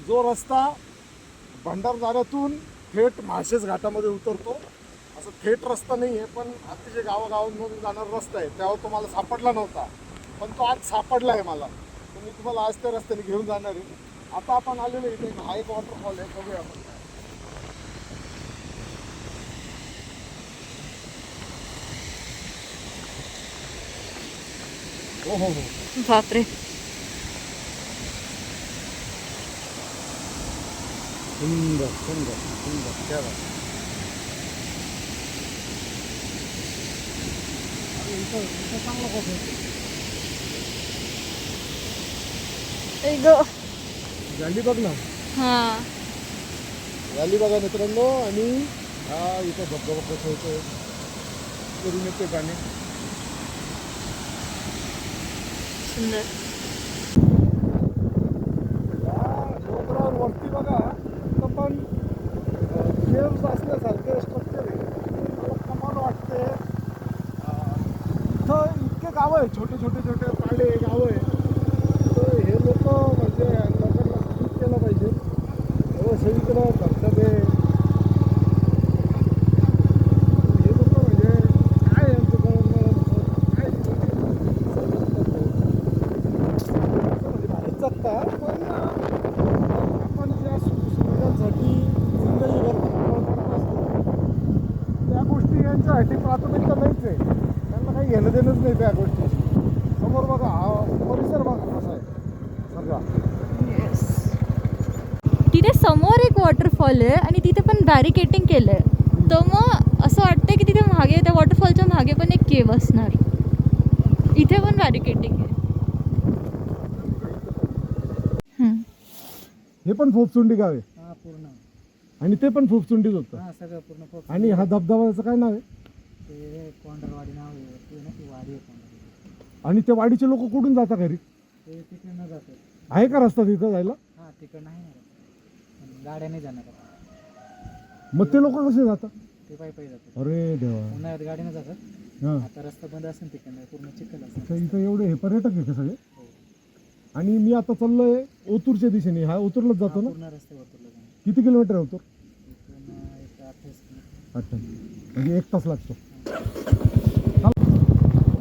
जो रस्ता भंडारदऱ्यातून थेट माळशेज घाटामध्ये उतरतो. असं थेट रस्ता नाही आहे, पण अतिशय गावागावांमधून जाणारा रस्ता आहे. तेव्हा तो मला सापडला नव्हता, पण तो आज सापडला आहे मला. तर मी तुम्हाला आज त्या रस्त्याने घेऊन जाणार आहे. आता आपण आलेलो इथे हा एक वॉटरफॉल आहे, बघूया आपण. हो. बापरे. सुंदर क्या बात. इथं चांगला पाऊस होतो. व्हॅली बघ ना, हा. व्हॅली बघा मित्रांनो. आणि हा इथं धबधबा कसं होतोय करून येते पाणी. सुंदर. वरती बघा इथं पण केव्स असल्यासारखे स्ट्रक्चर आहे. मला कमाल वाटते. इथं इतके गावं आहे, छोटे पाडे गावं आहे. तर हे लोक म्हणजे लोकांना सूट केलं पाहिजे. सगळीकडं धबधबे हे लोक म्हणजे काय यांचं काय भारीच जगता. पण आपण ज्या सुखसुविधांसाठी जिंदगी करत असतो त्या गोष्टी यांच्यासाठी प्राथमिकता नाहीच आहे. त्यांना काही घेणं देणंच नाही त्या गोष्टीशी. समोर बघा हा परिसर बघा कसा आहे सगळा. तिथे समोर एक वॉटरफॉल आहे आणि तिथे पण बॅरिकेटिंग केलं आहे. तर मग असं वाटतं की तिथे मागे त्या वॉटरफॉलच्या मागे पण एक केव असणार. इथे पण बॅरिकेटिंग आहे. हे पण फोपसुंडी गाव आहे. हा पूर्ण. आणि ते पण फोपसुंडीच होतं. हा सगळं पूर्ण. आणि हा धबधबाचं काय नाव आहे? ते कोंडरवाडी नाव आहे. ते ना ती वाडी आहे कोंडरवाडी. आणि ते वाडीचे लोक कुठून जातात घरी? ते तिकडनं जातात. आहे का रस्ता तिथं जायला? हा तिकडनं आहे ना. गाड्या नाही जाणार. मग ते लोक कसे जातात? ते पायी जातात. अरे देवा. उन्हाळ्यात गाडीनं जातात. हां. आता रस्ता बंद असेल तिकडनं पूर्ण चिखल अच्छा, असेल. इथं एवढे हे पर्यटक आहे का सगळे? आणि मी आता चाललोय ओतूरच्या दिशेने. हा ओतूरलाच जातो ना? पूर्ण रस्त्यावर तुला जाणार. किती किलोमीटर आहे ओतूर? इथून एक 28 किलोमीटर. 28. म्हणजे 1 तास लागतो.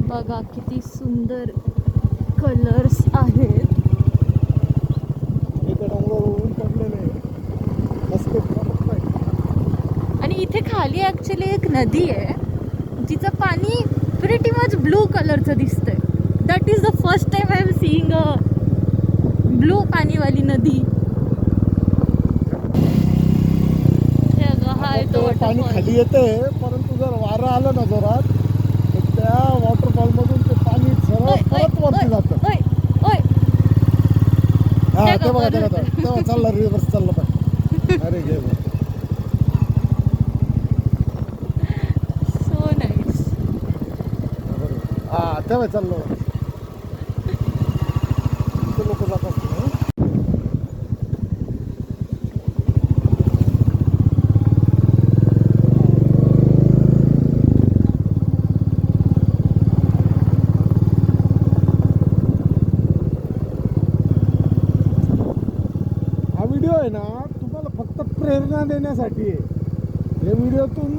बघा किती सुंदर कलर्स आहेत. डोंगरावरून पडलेले आणि इथे खाली ॲक्च्युली एक नदी आहे जिचं पाणी प्रिटी मच ब्लू कलरचं दिसतंय. That is the first time I am seeing a blue पाणीवाली नदी. हा येतो पाणी खाली येते, परंतु जर वारं आलं ना जोरात तर त्या वॉटरफॉलमधून ते पाणी सरळ परत वरती जातं. हा ते बघा तेव्हा चालला रिव्हर्स चाललं पाहिजे. अरे घे सो नाईस. हा तेव्हा चाललं. लोक जात असतील. हा व्हिडिओ आहे ना तुम्हाला फक्त प्रेरणा देण्यासाठी आहे. या व्हिडिओतून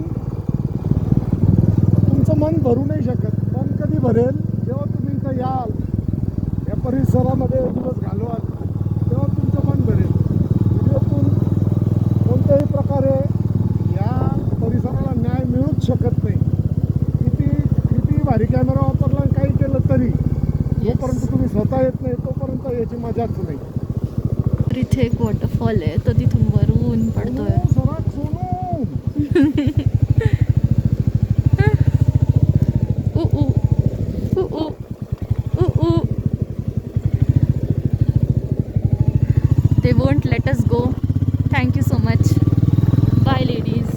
तुमचं मन भरू नाही शकत. मन कधी भरेल जेव्हा तुम्ही इथं याल, या परिसरामध्ये दिवस घालवाल, तेव्हा तुमचं मन भरेल. व्हिडिओतून कोणत्याही प्रकारे या परिसराला न्याय मिळूच शकत नाही. किती भारी कॅमेरा वापरला आणि काही केलं तरी जोपर्यंत तुम्ही स्वतः येत नाही तोपर्यंत याची मजाच नाही. तर इथे एक वॉटरफॉल आहे, तो तिथून वरून पडतोय. ऊ ऊ ऊ ऊ ऊ ऊ. They won't let us go. Thank you so much. Bye ladies.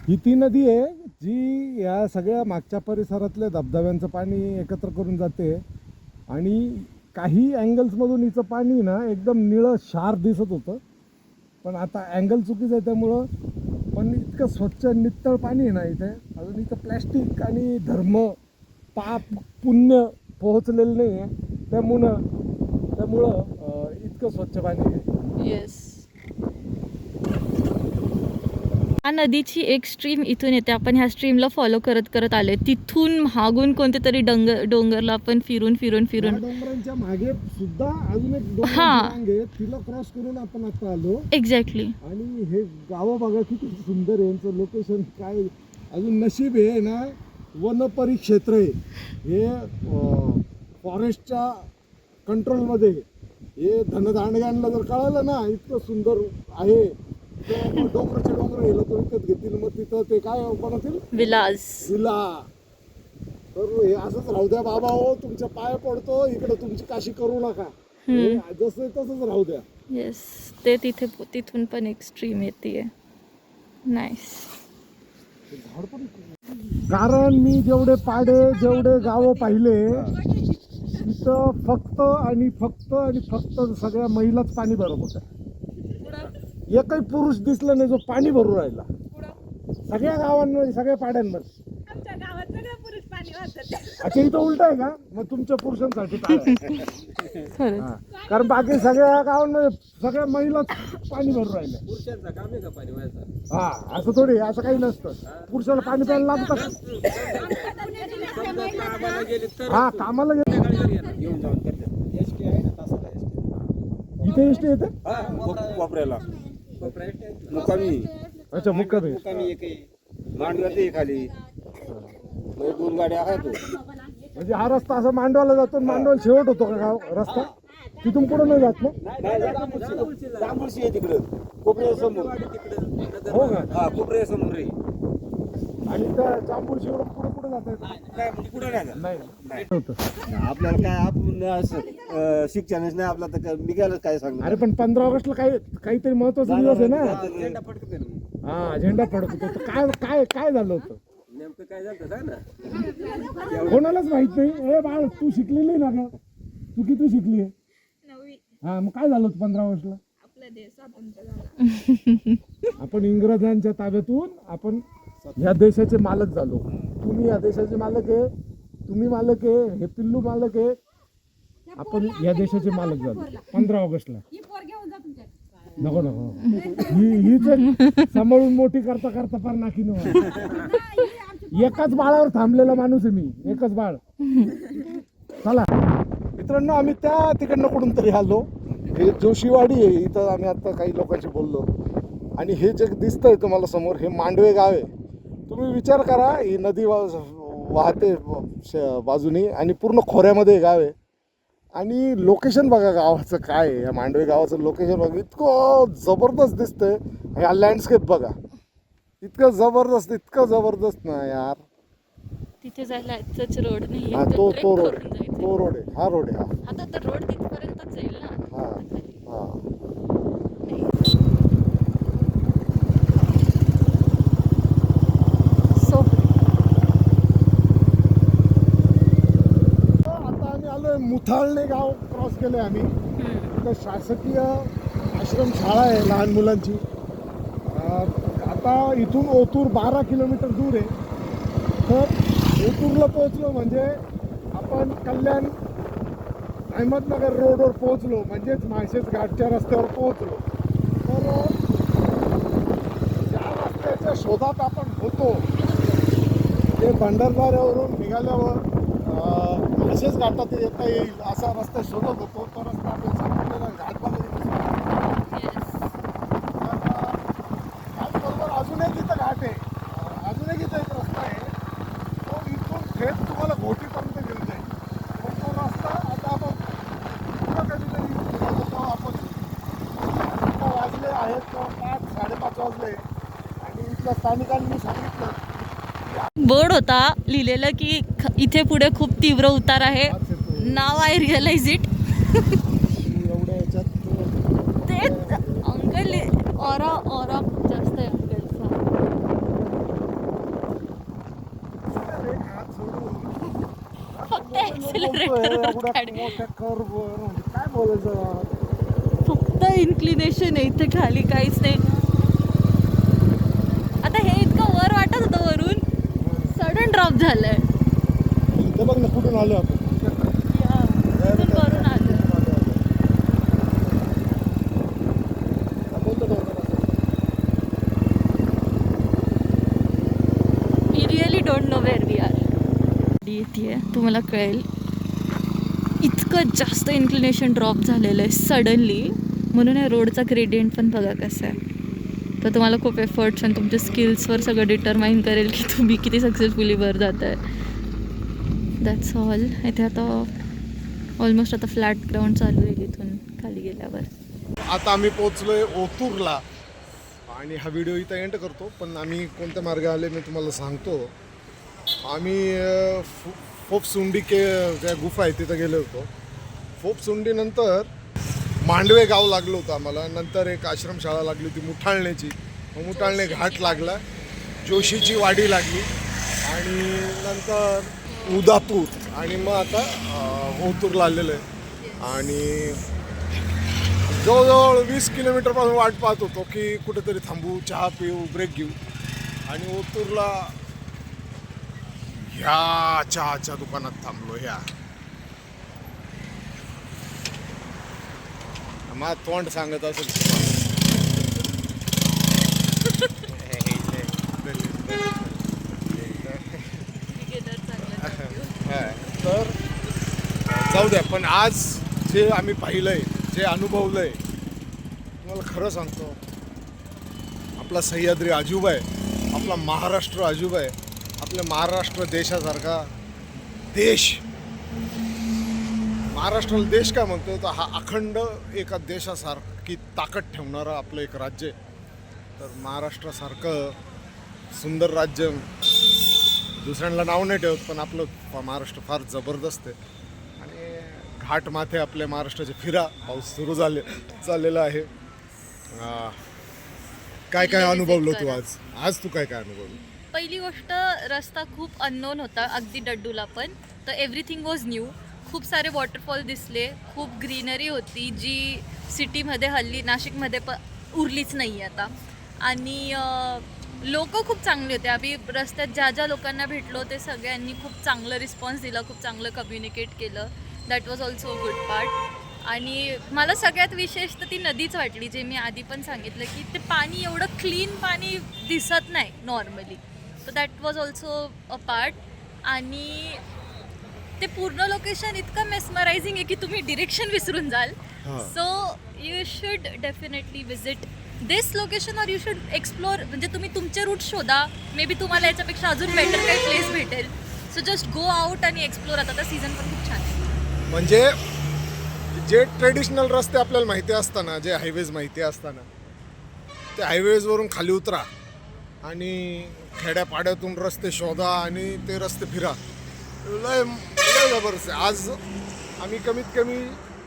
ही ती नदी आहे जी या सगळ्या मागच्या परिसरातल्या धबधब्यांचं पाणी एकत्र करून जाते आणि काही अँगल्समधून हिचं पाणी ना एकदम निळं शार दिसत होतं, पण आता अँगल चुकीचं आहे त्यामुळं. पण इतकं स्वच्छ नितळ पाणी आहे ना इथे. अजून इथं प्लॅस्टिक आणि धर्म पाप पुण्य पोहोचलेलं नाही आहे, त्यामुळं इतकं स्वच्छ पाणी आहे. येस. या नदीची एक स्ट्रीम इथून येते. आपण ह्या स्ट्रीमला फॉलो करत करत आलोय. तिथून मागून कोणते तरी डोंगरला आपण फिरून या डोंगरांच्या मागे सुद्धा अजून एक डोंगर आहे, तिला क्रॉस करून आपण आता आलो. एक्झॅक्टली. आणि हे गावं बघा किती सुंदर आहे, यांचं लोकेशन काय. अजून नशीब आहे ना वन परिक्षेत्र आहे हे, फॉरेस्टच्या कंट्रोलमध्ये. हे धनदांडग्यांना जर कळालं ना इतकं सुंदर आहे, तर डोंगराचे डोंगर हे लोक विकत घेतील, मग तिथं ते काय बनवतील विलास. तर हे असंच राहू द्या बाबा हो, तुमच्या पाय पडतो, इकडे तुमची काशी करू नका, जसं तसंच राहू द्या. येस. ते तिथून पण एक स्ट्रीम येते. नाईस. कारण मी जेवढे पाडे जेवढे गावं पाहिले तिथं फक्त आणि फक्त सगळ्या महिलाच पाणी भरत होत्या. एकही पुरुष दिसला नाही जो पाणी भरू राहिला. सगळ्या गावांमध्ये सगळ्या पाड्यांमध्ये. अच्छा, इथं उलट आहे का? मग तुमच्या पुरुषांसाठी काय आहे? हा. कारण बाकी सगळ्या गावांमध्ये सगळ्या महिलाच पाणी भरू राहिल्या. हा, असं थोडी, असं काही नसतं. पुरुषाला पाणी प्यायला लागतं. हा, कामाला इथे एसटी येते वापरायला मुक्कामी. अच्छा, मुक्कामी. मांडवाते खाली 2 गाड्या आहेत. म्हणजे हा रस्ता असा मांडवाला जातो, मांडवाला शेवट होतो का गाव रस्ता? तिथून पुढे नाही जात ना? जांभूळशी आहे तिकडं कोपऱ्या समोर. हो का? हा, कोपऱ्या समोर रे. आणि त्या जांभूळशी पुढे जात पुढे नाही होतं. आपल्याला काय, आपण असं शिक्षणच नाही आपला, तर मी गेलं काय सांगणार. अरे पण 15 ऑगस्टला काहीतरी महत्वाचा दिवस आहे ना. झेंडा फडकते ना. हा, झेंडा फडकत होता. काय काय काय झालं होतं नेमकं काय झालं सांग ना. कोणालाच माहित नाही. ए बाळ, तू शिकलेली ना ग? तू किती शिकली आहे? 9वी. हा, मग काय झालं होतं 15 ऑगस्टला? आपला देश स्वतंत्र झाला. आपण इंग्रजांच्या ताब्यातून आपण ह्या देशाचे मालक झालो. तुम्ही या देशाचे मालक आहे, तुम्ही मालक आहे, हे पिल्लू मालक आहे, आपण या देशाचे मालक झालो 15 ऑगस्टला. नको हीच सांभाळून मोठी करता करता फार नाकी न. एकाच बाळावर थांबलेला माणूस आहे मी, एकच बाळ. चला मित्रांनो, आम्ही त्या तिकडनं कुठून तरी आलो. हे जोशीवाडी आहे, इथं आम्ही आता काही लोकांशी बोललो. आणि हे जे दिसतंय तुम्हाला समोर, हे मांडवे गाव आहे. तुम्ही विचार करा, ही नदी वाहते बाजूनी आणि पूर्ण खोऱ्यामध्ये गाव आहे. आणि लोकेशन बघा गावाचं काय आहे. या मांडवे गावाचं लोकेशन बघा, इतकं जबरदस्त दिसतंय. हा लँडस्केप बघा, इतकं जबरदस्त ना यार. तिथे जायला रोड नाही. हा, तो रोड आहे. हा रोड आहे. हा, आता तर रोड तिथपर्यंतच जाईल ना. हा, हा. मुथाळणे गाव क्रॉस केले आम्ही. इथं शासकीय आश्रमशाळा आहे लहान मुलांची. आता इथून ओतूर 12 किलोमीटर दूर आहे. तर ओतूरला पोहोचलो म्हणजे आपण कल्याण अहमदनगर रोडवर पोहोचलो, म्हणजेच माळशेज घाटच्या रस्त्यावर पोहोचलो. तर ज्या रस्त्याच्या शोधात आपण होतो ते भंडारदऱ्यावरून निघाल्यावर माळशेज घाटात येता येईल असा रस्ता शोधत होतो. तो रस्ता आपण सापडलेला घाट घाटबरोबर अजून एक इथं घाट आहे, अजून एक इथं एक रस्ता आहे. तो इथून थेट तुम्हाला घोटीपर्यंत घेऊन जाईल. पण तो रस्ता आता आपण स्थानिकांनी सांगितलं बोर्ड होता लिहिलेलं की इथे पुढे खूप तीव्र उतार आहे. नाव आय रिअलाइज इट. एवढ्या याच्यात ते अंकल ऑरा खूप जास्त आहे अंकलचा. फक्त accelerator एवढ्या मोठ्या कर्ववर काय बोलायचं. फक्त इन्क्लिनेशन आहे इथे, खाली काहीच नाही. आता हे इतकं वर वाटत होतं, वरून सडन ड्रॉप झालंय. इथं बघ ना कुठून आलो आपण. इथून वरून आलं. We really don't know where we are. येते तुम्हाला कळेल. इतकं जास्त इन्क्लिनेशन ड्रॉप झालेलं आहे सडनली, म्हणून या रोडचा ग्रेडियंट पण बघा कसा आहे. तर तुम्हाला खूप एफर्ट्स आणि तुमच्या स्किल्सवर सगळं डिटरमाइन करेल की तुम्ही किती सक्सेसफुली वर जात आहे. That's all. इथे आता ऑलमोस्ट आता फ्लॅट ग्राउंड चालू आहे इथून खाली गेल्यावर. आता आम्ही पोहोचलोय ओतूरला आणि हा व्हिडिओ इथं एंड करतो. पण आम्ही कोणत्या मार्गे आले मी तुम्हाला सांगतो. आम्ही फोपसुंडी ज्या गुफा आहे तिथं गेलो होतो. फोपसुंडीनंतर मांडवे गाव लागलं होतं आम्हाला. नंतर एक आश्रमशाळा लागली होती मुठाळण्याची. मग मुठाळणे घाट लागला, जोशीची वाडी लागली आणि नंतर उदापूर आणि मग आता ओतूरला आलेलं आहे. आणि जवळजवळ 20 किलोमीटरपासून वाट पाहत होतो की कुठेतरी थांबू, चहा पिऊ, ब्रेक घेऊ. आणि ओतूरला ह्या चहाच्या दुकानात थांबलो. ह्या माझं तोंड सांगत असेल. तर जाऊ द्या. पण आज जे आम्ही पाहिलंय, जे अनुभवलंय, तुम्हाला खरं सांगतो, आपला सह्याद्री अजूबा आहे, आपला महाराष्ट्र अजूबा आहे. आपल्या महाराष्ट्र देशासारखा देश, महाराष्ट्राला देश काय म्हणतो तर हा अखंड एका देशासारखी ताकद ठेवणारं आपलं एक राज्य आहे. तर महाराष्ट्रासारखं सुंदर राज्य दुसऱ्यांना नाव नाही ठेवत, पण आपलं महाराष्ट्र फार जबरदस्त आहे. आणि घाट माथे आपल्या महाराष्ट्राचे फिरा. पाऊस सुरू झालेला आहे. काय काय अनुभवलं तू आज? आज तू काय काय अनुभवलं? पहिली गोष्ट, रस्ता खूप अननोन होता अगदी डड्डूला पण. तर एव्हरीथिंग वॉज न्यू. खूप सारे वॉटरफॉल दिसले, खूप ग्रीनरी होती जी सिटीमध्ये हल्ली नाशिकमध्ये पण उरलीच नाही आता. आणि लोक खूप चांगले होते. आम्ही रस्त्यात ज्या ज्या लोकांना भेटलो ते सगळ्यांनी खूप चांगलं रिस्पॉन्स दिला, खूप चांगलं कम्युनिकेट केलं. That was also a good part. आणि मला सगळ्यात विशेष तर ती नदीच वाटली, जे मी आधी पण सांगितलं की ते पाणी एवढं क्लीन पाणी दिसत नाही नॉर्मली. तर that was also a part. आणि ते पूर्ण लोकेशन इतकं मेस्मरायझिंग आहे की तुम्ही डिरेक्शन विसरून जाल. So you should definitely visit this location or you should explore. म्हणजे तुम्ही तुमचे रूट शोधा. मे बी तुम्हाला याच्यापेक्षा अजून बेटर काही प्लेस भेटेल. सो जस्ट गो आउट आणि एक्सप्लोर. आता तर सीझन पण खूप छान आहे. म्हणजे जे ट्रेडिशनल रस्ते आपल्याला माहिती असताना, जे हायवेज माहिती असताना, ते हायवेजवरून खाली उतरा आणि खेड्यापाड्यातून रस्ते शोधा आणि ते रस्ते फिरा. लय जबरदस्त आहे. आज आम्ही कमीत कमी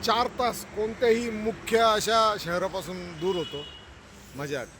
4 तास कोणत्याही मुख्य अशा शहरापासून दूर होतो. मजा आली.